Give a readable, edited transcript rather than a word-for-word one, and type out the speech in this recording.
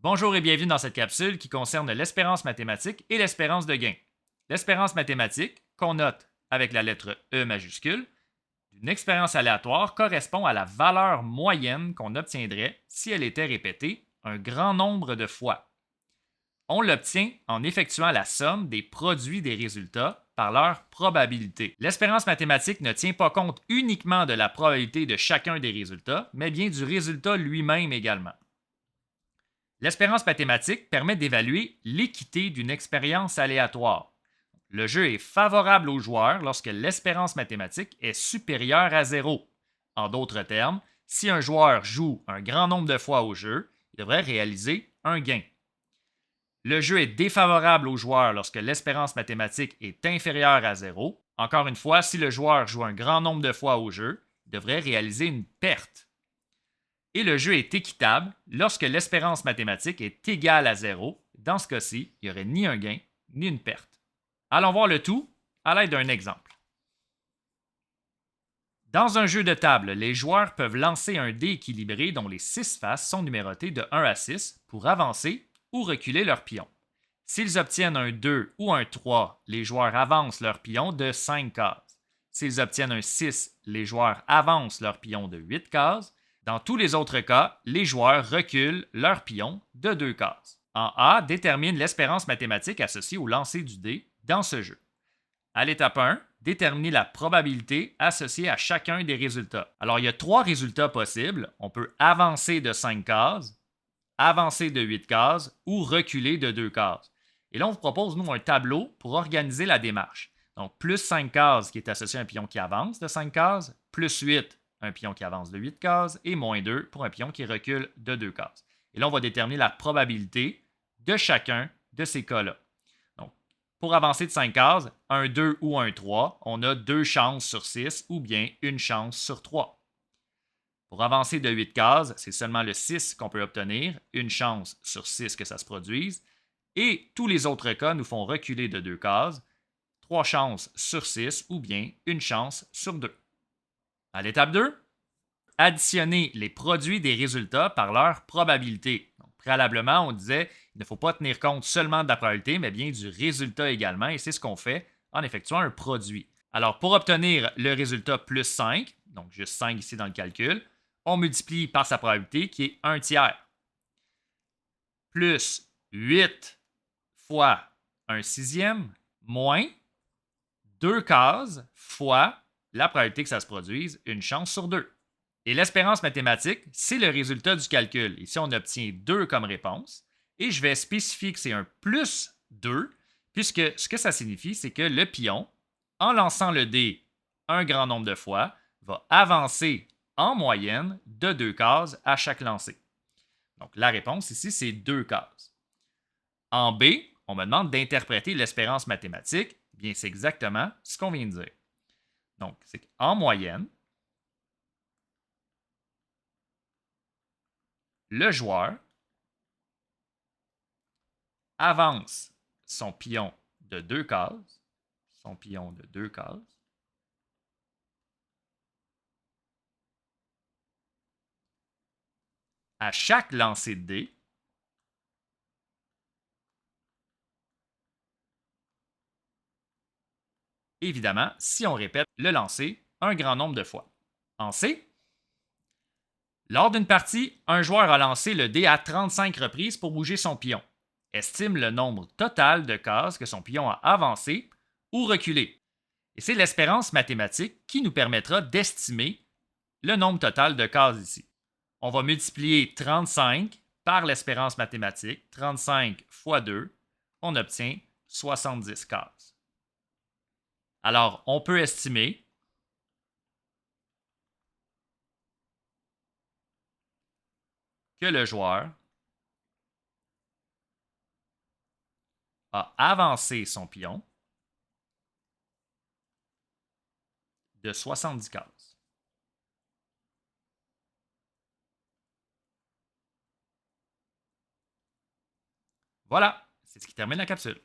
Bonjour et bienvenue dans cette capsule qui concerne l'espérance mathématique et l'espérance de gain. L'espérance mathématique, qu'on note avec la lettre E majuscule, d'une expérience aléatoire correspond à la valeur moyenne qu'on obtiendrait si elle était répétée un grand nombre de fois. On l'obtient en effectuant la somme des produits des résultats par leur probabilité. L'espérance mathématique ne tient pas compte uniquement de la probabilité de chacun des résultats, mais bien du résultat lui-même également. L'espérance mathématique permet d'évaluer l'équité d'une expérience aléatoire. Le jeu est favorable aux joueurs lorsque l'espérance mathématique est supérieure à zéro. En d'autres termes, si un joueur joue un grand nombre de fois au jeu, il devrait réaliser un gain. Le jeu est défavorable aux joueurs lorsque l'espérance mathématique est inférieure à zéro. Encore une fois, si le joueur joue un grand nombre de fois au jeu, il devrait réaliser une perte. Et le jeu est équitable lorsque l'espérance mathématique est égale à zéro. Dans ce cas-ci, il n'y aurait ni un gain ni une perte. Allons voir le tout à l'aide d'un exemple. Dans un jeu de table, les joueurs peuvent lancer un dé équilibré dont les 6 faces sont numérotées de 1 à 6 pour avancer ou reculer leur pion. S'ils obtiennent un 2 ou un 3, les joueurs avancent leur pion de 5 cases. S'ils obtiennent un 6, les joueurs avancent leur pion de 8 cases. Dans tous les autres cas, les joueurs reculent leur pion de 2 cases. En A, détermine l'espérance mathématique associée au lancer du dé dans ce jeu. À l'étape 1, déterminer la probabilité associée à chacun des résultats. Alors, il y a 3 résultats possibles. On peut avancer de 5 cases, avancer de 8 cases ou reculer de 2 cases. Et là, on vous propose, nous, un tableau pour organiser la démarche. Donc, plus 5 cases qui est associé à un pion qui avance de 5 cases, plus 8, un pion qui avance de 8 cases, et moins 2 pour un pion qui recule de 2 cases. Et là, on va déterminer la probabilité de chacun de ces cas-là. Donc, pour avancer de 5 cases, un 2 ou un 3, on a 2 chances sur 6 ou bien une chance sur 3. Pour avancer de 8 cases, c'est seulement le 6 qu'on peut obtenir, une chance sur 6 que ça se produise. Et tous les autres cas nous font reculer de 2 cases, 3 chances sur 6 ou bien une chance sur 2. À l'étape 2, additionner les produits des résultats par leur probabilité. Donc, préalablement, on disait qu'il ne faut pas tenir compte seulement de la probabilité, mais bien du résultat également, et c'est ce qu'on fait en effectuant un produit. Alors, pour obtenir le résultat plus 5, donc juste 5 ici dans le calcul, on multiplie par sa probabilité qui est 1 tiers. Plus 8 fois 1 sixième, moins 2 cases fois la probabilité que ça se produise, une chance sur 2. Et l'espérance mathématique, c'est le résultat du calcul. Ici, on obtient 2 comme réponse. Et je vais spécifier que c'est un plus 2, puisque ce que ça signifie, c'est que le pion, en lançant le dé un grand nombre de fois, va avancer en moyenne de 2 cases à chaque lancer. Donc, la réponse ici, c'est 2 cases. En B, on me demande d'interpréter l'espérance mathématique. Bien, c'est exactement ce qu'on vient de dire. Donc, c'est qu'en moyenne, le joueur avance son pion de 2 cases, à chaque lancer de dés, évidemment, si on répète le lancer un grand nombre de fois. En C, lors d'une partie, un joueur a lancé le dé à 35 reprises pour bouger son pion. Estime le nombre total de cases que son pion a avancé ou reculé. Et c'est l'espérance mathématique qui nous permettra d'estimer le nombre total de cases ici. On va multiplier 35 par l'espérance mathématique. 35 fois 2, on obtient 70 cases. Alors, on peut estimer que le joueur a avancé son pion de 70 cases. Voilà, c'est ce qui termine la capsule.